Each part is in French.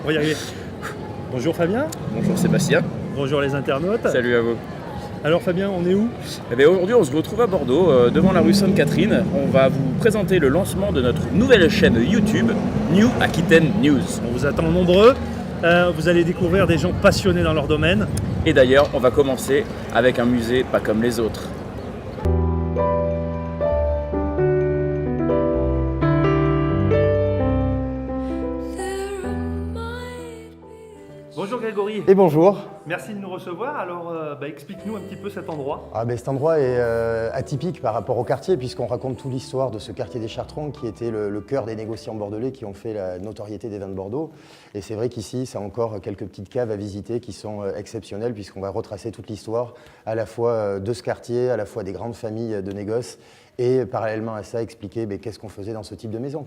On va y arriver. Bonjour Fabien. Bonjour Sébastien. Bonjour les internautes. Salut à vous. Alors Fabien, on est où? Eh bien, aujourd'hui, on se retrouve à Bordeaux, devant la rue Sainte-Catherine. On va vous présenter le lancement de notre nouvelle chaîne YouTube, New Aquitaine News. On vous attend nombreux. Vous allez découvrir des gens passionnés dans leur domaine. Et d'ailleurs, on va commencer avec un musée pas comme les autres. Bonjour Grégory. Et bonjour. Merci de nous recevoir. Alors explique-nous un petit peu cet endroit. Cet endroit est atypique par rapport au quartier puisqu'on raconte toute l'histoire de ce quartier des Chartrons qui était le cœur des négociants bordelais qui ont fait la notoriété des vins de Bordeaux. Et c'est vrai qu'ici, c'est encore quelques petites caves à visiter qui sont exceptionnelles puisqu'on va retracer toute l'histoire à la fois de ce quartier, à la fois des grandes familles de négoce et parallèlement à ça expliquer qu'est-ce qu'on faisait dans ce type de maison,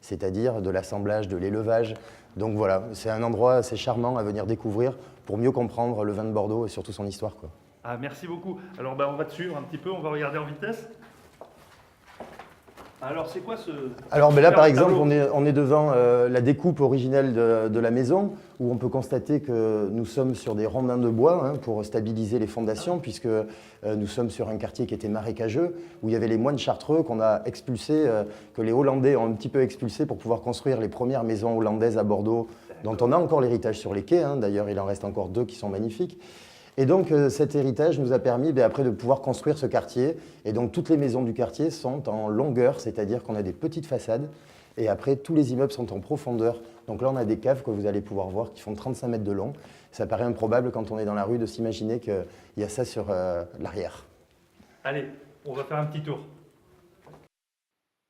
c'est-à-dire de l'assemblage, de l'élevage. Donc voilà, c'est un endroit assez charmant à venir découvrir pour mieux comprendre le vin de Bordeaux et surtout son histoire. Ah, merci beaucoup. Alors on va te suivre un petit peu, on va regarder en vitesse. Alors c'est quoi ce... Alors là par exemple, tableau on est devant la découpe originelle de la maison où on peut constater que nous sommes sur des rondins de bois pour stabiliser les fondations puisque nous sommes sur un quartier qui était marécageux où il y avait les moines chartreux qu'on a expulsés, que les Hollandais ont un petit peu expulsés pour pouvoir construire les premières maisons hollandaises à Bordeaux dont on a encore l'héritage sur les quais. D'ailleurs, il en reste encore 2 qui sont magnifiques. Et donc cet héritage nous a permis après de pouvoir construire ce quartier. Et donc toutes les maisons du quartier sont en longueur, c'est-à-dire qu'on a des petites façades. Et après, tous les immeubles sont en profondeur. Donc là, on a des caves que vous allez pouvoir voir qui font 35 mètres de long. Ça paraît improbable quand on est dans la rue de s'imaginer qu'il y a ça sur l'arrière. Allez, on va faire un petit tour.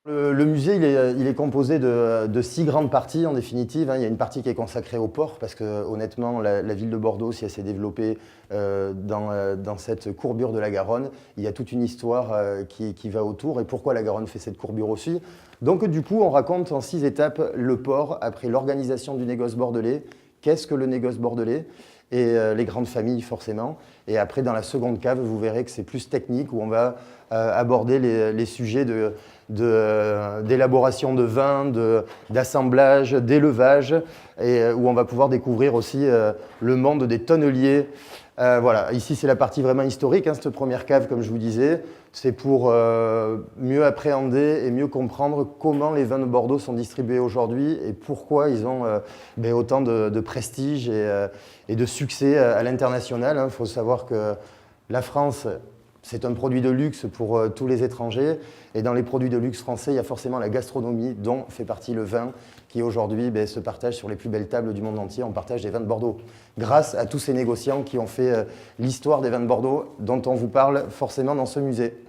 Le musée, il est composé de 6 grandes parties en définitive. Il y a une partie qui est consacrée au port parce que honnêtement, la ville de Bordeaux, si elle s'est développée dans cette courbure de la Garonne, il y a toute une histoire qui va autour et pourquoi la Garonne fait cette courbure aussi. Donc du coup, on raconte en 6 étapes le port, après l'organisation du négoce bordelais, qu'est-ce que le négoce bordelais et les grandes familles forcément. Et après, dans la seconde cave, vous verrez que c'est plus technique où on va aborder les sujets d'élaboration de vin, d'assemblage, d'élevage, et où on va pouvoir découvrir aussi le monde des tonneliers. Voilà, ici c'est la partie vraiment historique, cette première cave comme je vous disais, c'est pour mieux appréhender et mieux comprendre comment les vins de Bordeaux sont distribués aujourd'hui et pourquoi ils ont autant de prestige et de succès à l'international. Il faut savoir que la France, c'est un produit de luxe pour tous les étrangers. Et dans les produits de luxe français, il y a forcément la gastronomie, dont fait partie le vin, qui aujourd'hui se partage sur les plus belles tables du monde entier. On partage des vins de Bordeaux. Grâce à tous ces négociants qui ont fait l'histoire des vins de Bordeaux, dont on vous parle forcément dans ce musée.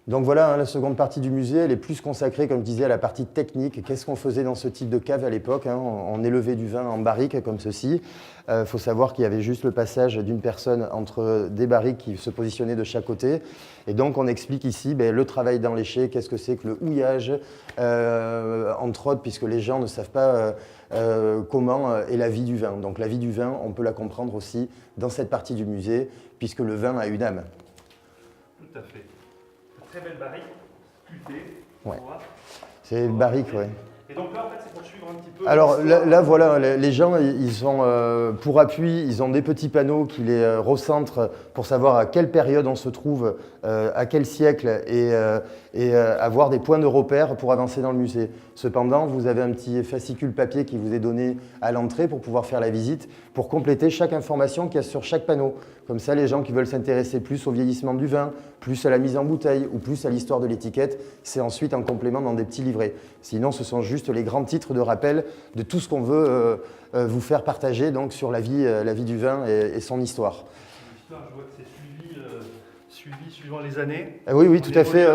Donc voilà, la seconde partie du musée, elle est plus consacrée, comme je disais, à la partie technique. Qu'est-ce qu'on faisait dans ce type de cave à l'époque? On élevait du vin en barriques comme ceci. Il faut savoir qu'il y avait juste le passage d'une personne entre des barriques qui se positionnaient de chaque côté. Et donc on explique ici le travail dans l'éché, qu'est-ce que c'est que le houillage, entre autres, puisque les gens ne savent pas comment est la vie du vin. Donc la vie du vin, on peut la comprendre aussi dans cette partie du musée, puisque le vin a une âme. Tout à fait. Très belle barrique, sculptée. Ouais. C'est une barrique, oui. Et donc là, en fait, c'est pour suivre un petit peu... Alors là, voilà, les gens, ils ont, pour appui, ils ont des petits panneaux qui les recentrent pour savoir à quelle période on se trouve, à quel siècle, et avoir des points de repère pour avancer dans le musée. Cependant, vous avez un petit fascicule papier qui vous est donné à l'entrée pour pouvoir faire la visite, pour compléter chaque information qu'il y a sur chaque panneau. Comme ça, les gens qui veulent s'intéresser plus au vieillissement du vin, plus à la mise en bouteille ou plus à l'histoire de l'étiquette, c'est ensuite en complément dans des petits livrets. Sinon, ce sont juste les grands titres de rappel de tout ce qu'on veut vous faire partager donc, sur la vie du vin et son histoire. L'histoire, je vois que c'est suivi suivant les années. Oui, tout à fait.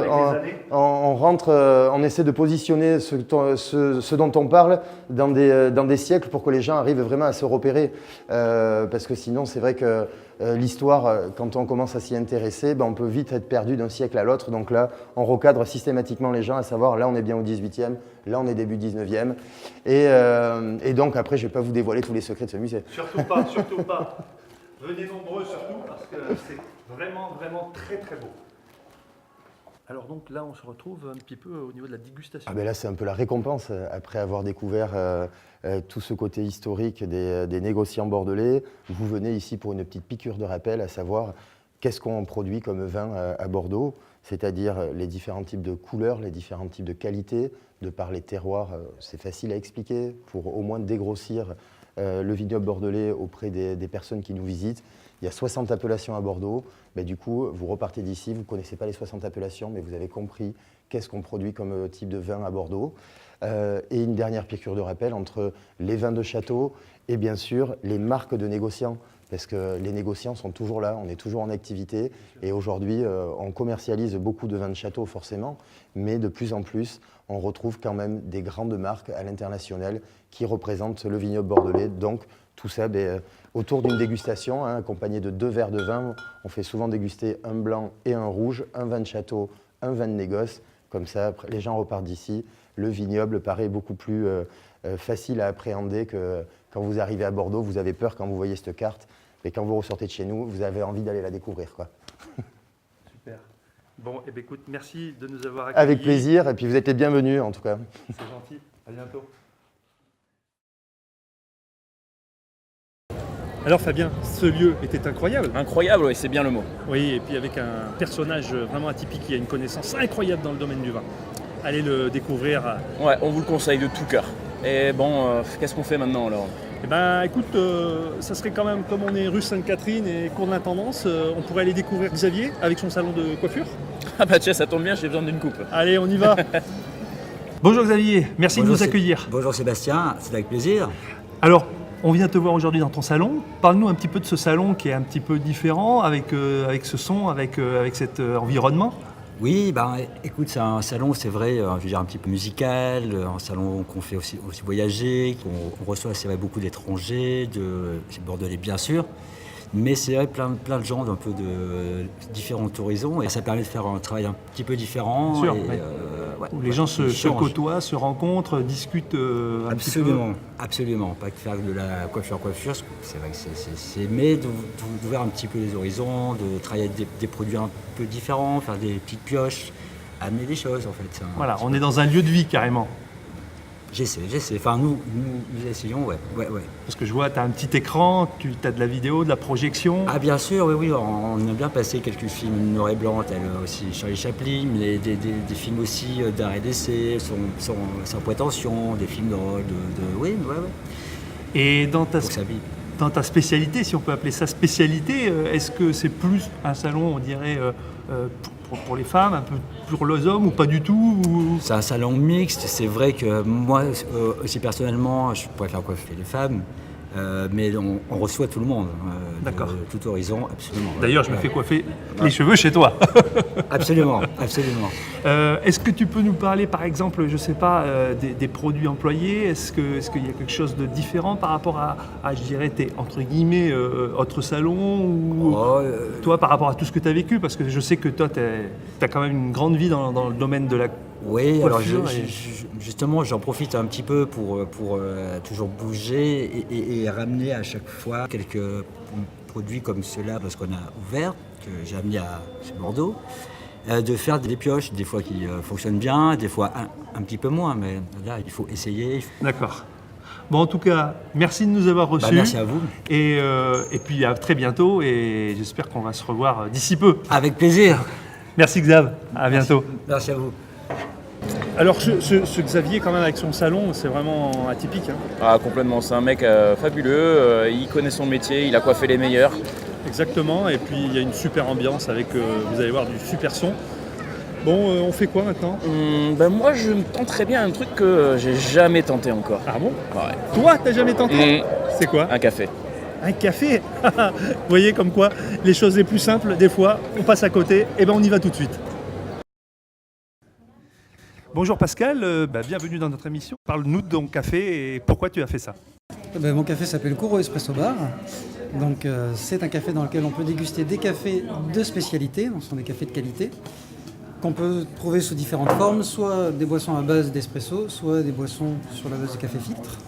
On rentre, on essaie de positionner ce dont on parle dans des siècles pour que les gens arrivent vraiment à se repérer. Parce que sinon, c'est vrai que l'histoire, quand on commence à s'y intéresser, on peut vite être perdu d'un siècle à l'autre. Donc là, on recadre systématiquement les gens à savoir, là on est bien au 18e, là on est début 19e. Et donc après, je ne vais pas vous dévoiler tous les secrets de ce musée. Surtout pas, surtout pas. Venez nombreux surtout parce que c'est vraiment, vraiment très très beau. Alors donc là, on se retrouve un petit peu au niveau de la dégustation. Ah ben là, c'est un peu la récompense. Après avoir découvert tout ce côté historique des négociants bordelais, vous venez ici pour une petite piqûre de rappel, à savoir qu'est-ce qu'on produit comme vin à Bordeaux, c'est-à-dire les différents types de couleurs, les différents types de qualités, de par les terroirs. C'est facile à expliquer pour au moins dégrossir le vignoble bordelais auprès des personnes qui nous visitent. Il y a 60 appellations à Bordeaux. Ben, du coup, vous repartez d'ici, vous ne connaissez pas les 60 appellations, mais vous avez compris qu'est-ce qu'on produit comme type de vin à Bordeaux. Et une dernière piqûre de rappel entre les vins de château et bien sûr les marques de négociants. Parce que les négociants sont toujours là, on est toujours en activité. Et aujourd'hui, on commercialise beaucoup de vins de château forcément, mais de plus en plus, on retrouve quand même des grandes marques à l'international qui représentent le vignoble bordelais. Donc tout ça autour d'une dégustation, accompagné de 2 verres de vin. On fait souvent déguster un blanc et un rouge, un vin de château, un vin de négoce. Comme ça, les gens repartent d'ici. Le vignoble paraît beaucoup plus facile à appréhender que quand vous arrivez à Bordeaux. Vous avez peur quand vous voyez cette carte. Mais quand vous ressortez de chez nous, vous avez envie d'aller la découvrir, quoi. Super. Bon, eh bien, écoute, merci de nous avoir accueillis. Avec plaisir, et puis vous êtes les bienvenus en tout cas. C'est gentil, à bientôt. Alors Fabien, ce lieu était incroyable. Incroyable, oui, c'est bien le mot. Oui, et puis avec un personnage vraiment atypique qui a une connaissance incroyable dans le domaine du vin. Allez le découvrir. Ouais, on vous le conseille de tout cœur. Et bon, qu'est-ce qu'on fait maintenant alors? Eh ben, écoute, ça serait quand même, comme on est rue Sainte-Catherine et cours de l'intendance, on pourrait aller découvrir Xavier avec son salon de coiffure. Ah bah tiens, ça tombe bien, j'ai besoin d'une coupe. Allez, on y va. Bonjour Xavier, merci de nous accueillir. Bonjour Sébastien, c'est avec plaisir. Alors, on vient te voir aujourd'hui dans ton salon. Parle-nous un petit peu de ce salon qui est un petit peu différent, avec ce son, avec cet environnement. Oui, écoute, c'est un salon, c'est vrai, je veux dire, un petit peu musical, un salon qu'on fait aussi voyager, qu'on reçoit, c'est vrai, beaucoup d'étrangers, c'est bordelais bien sûr, mais c'est vrai, plein de gens d'un peu de différents horizons, et ça permet de faire un travail un petit peu différent. Bien sûr, et, où les gens se côtoient, se rencontrent, discutent un petit peu. Absolument, pas que faire de la coiffure, c'est vrai que mais d'ouvrir un petit peu les horizons, de travailler avec des produits un peu différents, faire des petites pioches, amener des choses en fait. Voilà, on est dans un lieu de vie carrément. J'essaie. Enfin, nous essayons, ouais. Parce que je vois, tu as un petit écran, tu as de la vidéo, de la projection. Ah, bien sûr, oui. On a bien passé quelques films noir et blanc, tel aussi Charlie Chaplin, mais des films aussi d'art et d'essai, sans prétention, des films de rôle, oui. Et dans ta spécialité, si on peut appeler ça spécialité, est-ce que c'est plus un salon, on dirait, pour les femmes, un peu pour les hommes ou pas du tout C'est un salon mixte. C'est vrai que moi, aussi personnellement, je préfère coiffer les femmes, mais on reçoit tout le monde, de tout horizon, absolument. D'ailleurs, je me fais coiffer les cheveux chez toi. Absolument. Est-ce que tu peux nous parler, par exemple, je ne sais pas, des produits employés? Est-ce qu'il y a quelque chose de différent par rapport à je dirais, tes, entre guillemets, autres salons ou toi, par rapport à tout ce que tu as vécu? Parce que je sais que toi, tu as quand même une grande vie dans le domaine de la oui, coiffure. Alors justement, j'en profite un petit peu pour toujours bouger et ramener à chaque fois quelques produits comme ceux-là, parce qu'on a ouvert, que j'ai amené à Bordeaux. De faire des pioches, des fois qui fonctionnent bien, des fois un petit peu moins, mais là, il faut essayer. D'accord. Bon, en tout cas, merci de nous avoir reçus. Merci à vous. Et puis à très bientôt, et j'espère qu'on va se revoir d'ici peu. Avec plaisir. Merci Xav, à bientôt. Merci à vous. Alors ce Xavier, quand même, avec son salon, c'est vraiment atypique. Hein. Ah, complètement, c'est un mec fabuleux, il connaît son métier, il a coiffé les meilleurs. Exactement, et puis il y a une super ambiance avec, vous allez voir, du super son. Bon, on fait quoi maintenant? Moi, je me tenterais bien un truc que j'ai jamais tenté encore. Ah bon? Ouais. Toi, t'as jamais tenté? C'est quoi? Un café. Un café? Vous voyez comme quoi, les choses les plus simples, des fois, on passe à côté, et ben on y va tout de suite. Bonjour Pascal, bienvenue dans notre émission. Parle-nous de ton café et pourquoi tu as fait ça. Mon café s'appelle Kuro Espresso Bar. Donc, c'est un café dans lequel on peut déguster des cafés de spécialité, donc ce sont des cafés de qualité, qu'on peut trouver sous différentes formes, soit des boissons à base d'espresso, soit des boissons sur la base de café filtre.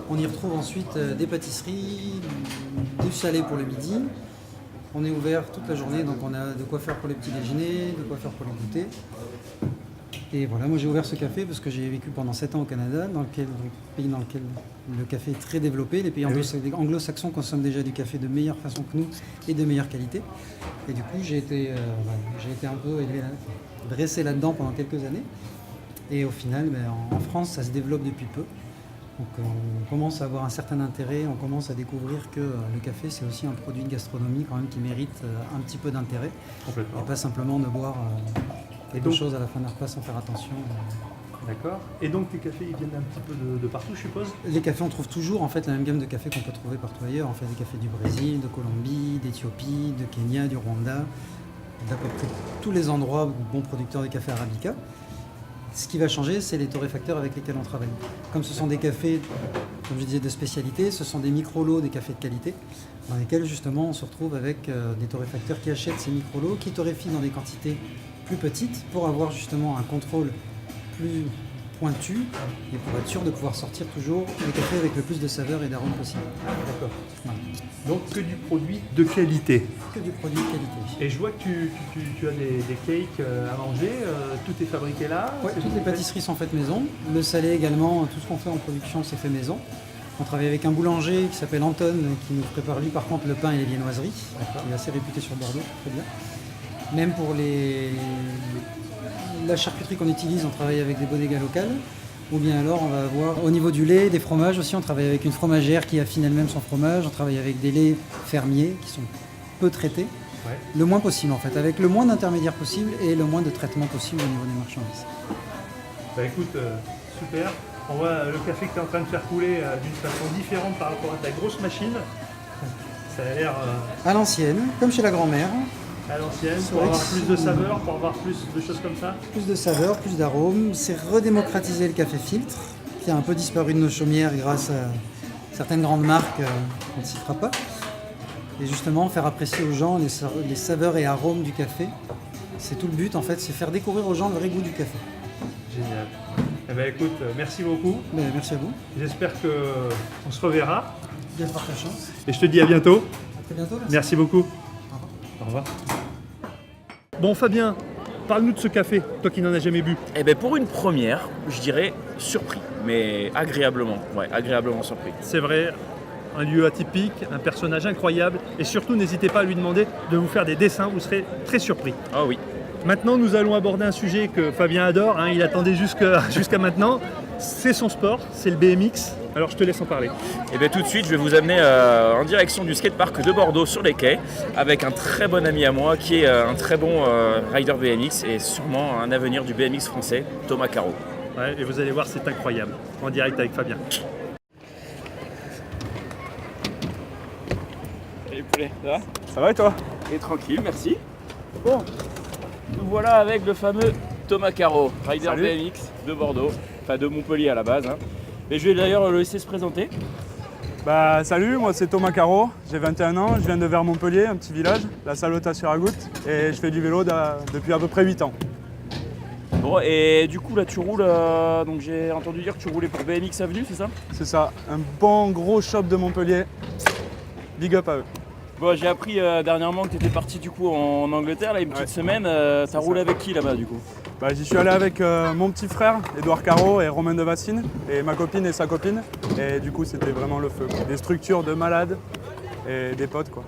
On y retrouve ensuite des pâtisseries, du salé pour le midi, On est ouvert toute la journée, donc on a de quoi faire pour les petits déjeuners, de quoi faire pour les goûters. Et voilà, moi j'ai ouvert ce café parce que j'ai vécu pendant 7 ans au Canada, dans le pays dans lequel le café est très développé. Les pays anglo-saxons consomment déjà du café de meilleure façon que nous et de meilleure qualité. Et du coup, j'ai été un peu dressé là-dedans pendant quelques années. Et au final, en France, ça se développe depuis peu. Donc on commence à avoir un certain intérêt, on commence à découvrir que le café c'est aussi un produit de gastronomie quand même qui mérite un petit peu d'intérêt. Complètement. Et pas simplement de boire quelque chose à la fin d'un repas sans faire attention. D'accord. Et donc tes cafés ils viennent un petit peu de partout, je suppose? Les cafés, on trouve toujours en fait la même gamme de cafés qu'on peut trouver partout ailleurs. On fait des cafés du Brésil, de Colombie, d'Éthiopie, de Kenya, du Rwanda, d'à peu près tous les endroits bons producteurs de café arabica. Ce qui va changer, c'est les torréfacteurs avec lesquels on travaille. Comme ce sont des cafés, comme je disais, de spécialité, ce sont des micro-lots, des cafés de qualité, dans lesquels justement on se retrouve avec des torréfacteurs qui achètent ces micro-lots, qui torréfient dans des quantités plus petites pour avoir justement un contrôle plus pointu et pour être sûr de pouvoir sortir toujours les cafés avec le plus de saveur et d'arômes possible. D'accord. Voilà. Donc que du produit de qualité. Que du produit de qualité. Et je vois que tu as des cakes à manger, tout est fabriqué là. Ouais, c'est toutes tout les fait. pâtisseries sont faites maison. Le salé également, tout ce qu'on fait en production, c'est fait maison. On travaille avec un boulanger qui s'appelle Anton, qui nous prépare lui par contre le pain et les viennoiseries, qui est assez réputé sur Bordeaux, très bien. Même pour la charcuterie qu'on utilise, on travaille avec des bodegas locales. Ou bien alors on va avoir au niveau du lait, des fromages aussi, on travaille avec une fromagère qui affine elle-même son fromage, on travaille avec des laits fermiers qui sont peu traités, Ouais. le moins possible en fait, avec le moins d'intermédiaires possible et le moins de traitement possible au niveau des marchandises. Bah écoute, super. On voit le café que tu es en train de faire couler d'une façon différente par rapport à ta grosse machine. Ça a l'air À l'ancienne, comme chez la grand-mère, à l'ancienne, C'est pour vrai avoir que plus de saveur, pour avoir plus de choses comme ça. plus de saveur, plus d'arômes, c'est redémocratiser le café filtre, qui a un peu disparu de nos chaumières grâce à certaines grandes marques, on ne citera pas. Et justement, faire apprécier aux gens les saveurs et arômes du café. C'est tout le but en fait, c'est faire découvrir aux gens le vrai goût du café. Génial. Eh ben écoute, merci beaucoup. Ben, merci à vous, J'espère qu'on se reverra. bien porte la chance. Et je te dis à bientôt. À très bientôt. Merci beaucoup. Au revoir. Bon Fabien, parle-nous de ce café, toi qui n'en as jamais bu. Eh bien pour une première, je dirais surpris, mais agréablement, agréablement surpris. C'est vrai, un lieu atypique, un personnage incroyable et surtout n'hésitez pas à lui demander de vous faire des dessins, vous serez très surpris. Ah oui. Maintenant nous allons aborder un sujet que Fabien adore, il attendait jusqu'à maintenant, c'est son sport, c'est le BMX. Alors je te laisse en parler. Et bien tout de suite, je vais vous amener en direction du skatepark de Bordeaux sur les quais avec un très bon ami à moi qui est un très bon rider BMX et sûrement un avenir du BMX français, Thomas Caro. Ouais, et vous allez voir, c'est incroyable. En direct avec Fabien. Salut poulet, ça va? Ça va et toi? Et tranquille, merci. Bon, nous voilà avec le fameux Thomas Caro, rider Salut. BMX de Bordeaux, enfin de Montpellier à la base. Mais je vais d'ailleurs le laisser se présenter. Bah salut, moi c'est Thomas Caro, j'ai 21 ans, je viens de Vers-Montpellier, un petit village, la Salota-sur-Agoutte, et je fais du vélo depuis à peu près 8 ans. Bon, et du coup là tu roules, donc j'ai entendu dire que tu roulais pour BMX Avenue, c'est ça? C'est ça, un bon gros shop de Montpellier, big up à eux. Bon, j'ai appris dernièrement que tu étais parti du coup en Angleterre, là, une petite semaine. T'as roulé avec qui là-bas du coup? Bah, j'y suis allé avec mon petit frère, Édouard Caro et Romain Devassine, et ma copine et sa copine, et du coup c'était vraiment le feu, quoi. Des structures de malades et des potes quoi,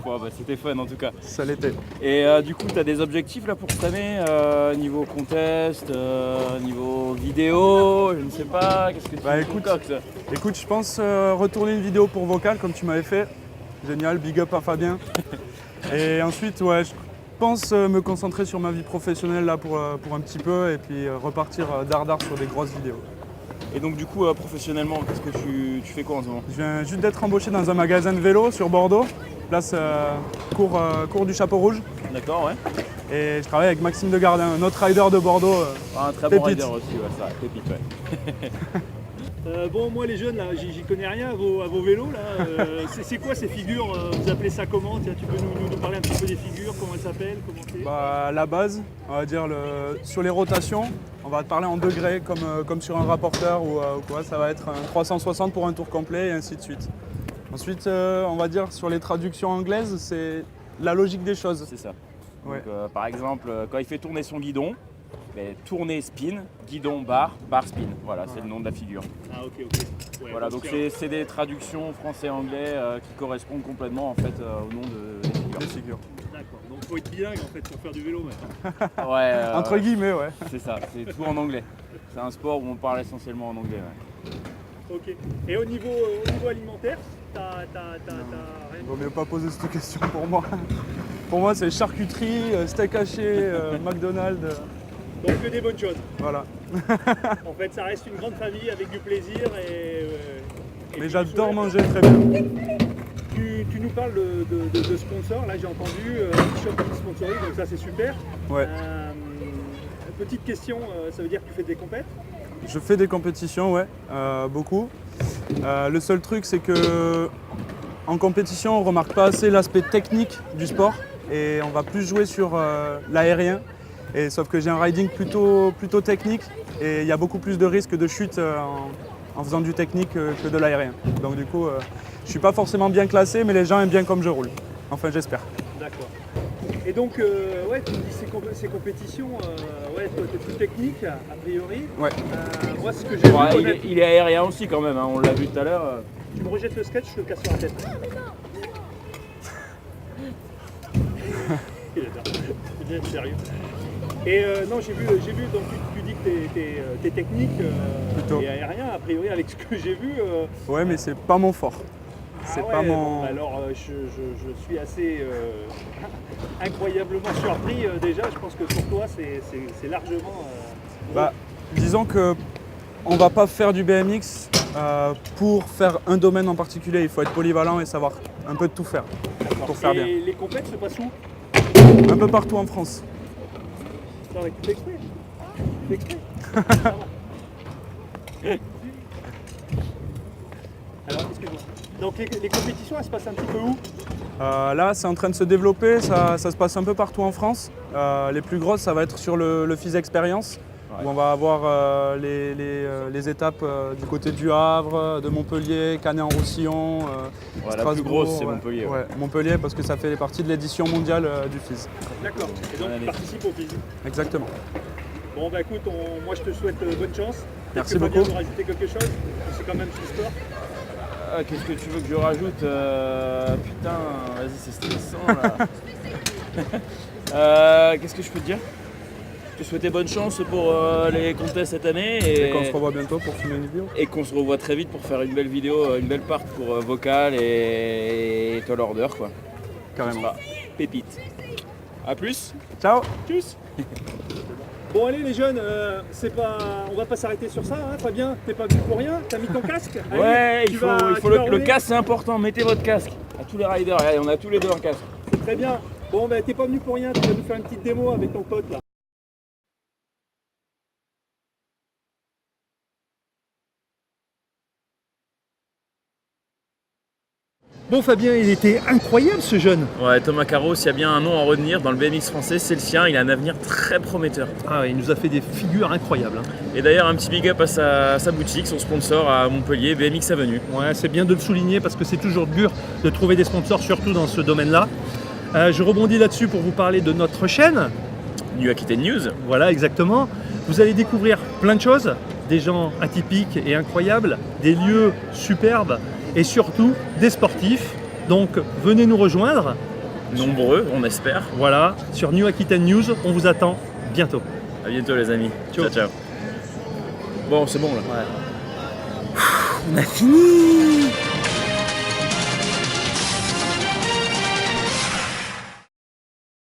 Bon, bah, c'était fun en tout cas. ça l'était. Et du coup, tu as des objectifs là pour cette année, niveau contest, niveau vidéo, je ne sais pas, qu'est-ce que tu Bah, écoute, concoctes? Écoute, je pense retourner une vidéo pour vocal comme tu m'avais fait. Génial, big up à Fabien. Et ensuite, ouais, je pense me concentrer sur ma vie professionnelle là pour un petit peu et puis repartir dardard sur des grosses vidéos. Et donc du coup, professionnellement, qu'est-ce que tu fais quoi en ce moment? Je viens juste d'être embauché dans un magasin de vélo sur Bordeaux, place cours du Chapeau Rouge. D'accord, ouais. Et je travaille avec Maxime Degardin, un autre rider de Bordeaux. Un très bon Pépite. rider aussi, ouais, ça, pépite, ouais. Bon, moi les jeunes, là, j'y connais rien à vos vélos. Là. C'est quoi ces figures? Vous appelez ça comment? Tiens, tu peux nous parler un petit peu des figures, comment elles s'appellent, comment c'est? Bah, à la base, on va dire sur les rotations, on va te parler en degrés comme sur un rapporteur ou quoi. Ça va être un 360 pour un tour complet et ainsi de suite. Ensuite, on va dire sur les traductions anglaises, c'est la logique des choses. C'est ça. Ouais. Donc, par exemple, quand il fait tourner son guidon, tourner spin, guidon barre, barre spin. Voilà, c'est le nom de la figure. Ah ok. Ouais, Voilà, donc c'est des traductions français-anglais qui correspondent complètement en fait au nom des figures. Des figures. D'accord, donc faut être bilingue en fait pour faire du vélo maintenant. Ouais, Entre guillemets, ouais. c'est ça, c'est tout en anglais. C'est un sport où on parle essentiellement en anglais. Ouais. Ok. Et au niveau alimentaire, t'as rien. Vaut mieux pas poser cette question pour moi. Pour moi, c'est charcuterie, steak haché, McDonald's. Donc que des bonnes choses. Voilà. En fait, ça reste une grande famille avec du plaisir et Mais puis j'adore du manger très bien. Tu nous parles de sponsors, là j'ai entendu, t-shirt qui sponsorise, donc ça c'est super. Ouais. Petite question, ça veut dire que tu fais des compètes? Je fais des compétitions, ouais, beaucoup. Le seul truc, c'est que en compétition, on remarque pas assez l'aspect technique du sport et on va plus jouer sur l'aérien. Et sauf que j'ai un riding plutôt technique et il y a beaucoup plus de risques de chute en faisant du technique que de l'aérien. Donc du coup, je suis pas forcément bien classé, mais les gens aiment bien comme je roule. Enfin, j'espère. D'accord. Et donc, ouais, tu me dis ces compétitions, ouais, toi t'es plus technique a priori. Ouais. Moi, ce que j'ai vu, Il est aérien aussi quand même, hein, on l'a vu tout à l'heure. tu me rejettes le sketch, je te le casse sur la tête. Il est là. C'est bien sérieux. Et non, j'ai vu, donc tu dis que t'es technique Plutôt. et aérien, a priori, avec ce que j'ai vu. Ouais, mais c'est pas mon fort. C'est Ah pas ouais, mon. bon, alors, je suis assez incroyablement surpris déjà. Je pense que pour toi, c'est largement. Bah, disons que on va pas faire du BMX pour faire un domaine en particulier. Il faut être polyvalent et savoir un peu de tout faire pour faire bien. Et les compètes se passent où? Un peu partout en France. Non, mais tu fais exprès. Tu fais exprès. Alors, excuse-moi. Donc les compétitions, elles se passent un petit peu où? Là, c'est en train de se développer, ça se passe un peu partout en France. Les plus grosses, ça va être sur le FIS Experience, où on va avoir les étapes du côté du Havre, de Montpellier, Canet-en-Roussillon, Ouais, la plus grosse, c'est Montpellier. Ouais. Ouais, Montpellier, parce que ça fait partie de l'édition mondiale du FIS. D'accord. Et donc tu participes au physique. Exactement. Bon bah écoute, moi je te souhaite bonne chance. Merci que beaucoup. Fabien veut rajouter quelque chose? C'est quand même ce sport. Qu'est-ce que tu veux que je rajoute putain, vas-y, c'est stressant là. Qu'est-ce que je peux te dire? Je te souhaiter bonne chance pour les contests cette année Et qu'on se revoit bientôt pour filmer une vidéo. et qu'on se revoit très vite pour faire une belle vidéo, une belle part pour Vocal et Tall Order quoi. Carrément. Ah, pépite. A plus. Ciao. Tchuss. Bon allez les jeunes, on va pas s'arrêter sur ça, hein, Fabien, t'es pas venu pour rien, t'as mis ton casque. Allez, Ouais, tu vas le rouler. casque c'est important, mettez votre casque. À tous les riders, allez, on a tous les deux un casque. Très bien. Bon bah t'es pas venu pour rien, tu vas nous faire une petite démo avec ton pote là. Bon Fabien, il était incroyable ce jeune. Ouais, Thomas Carros, s'il y a bien un nom à retenir dans le BMX français, c'est le sien, il a un avenir très prometteur. Ah il nous a fait des figures incroyables. Hein. Et d'ailleurs, un petit big up à sa boutique, son sponsor à Montpellier, BMX Avenue. Ouais, c'est bien de le souligner parce que c'est toujours dur de trouver des sponsors, surtout dans ce domaine-là. Je rebondis là-dessus pour vous parler de notre chaîne. New Aquitaine News. Voilà, exactement. Vous allez découvrir plein de choses, des gens atypiques et incroyables, des lieux superbes et surtout des sportifs. Donc venez nous rejoindre. Nombreux, on espère. Voilà, sur New Aquitaine News, on vous attend bientôt. À bientôt les amis. Ciao. Ciao, ciao. Bon, c'est bon là. On a fini.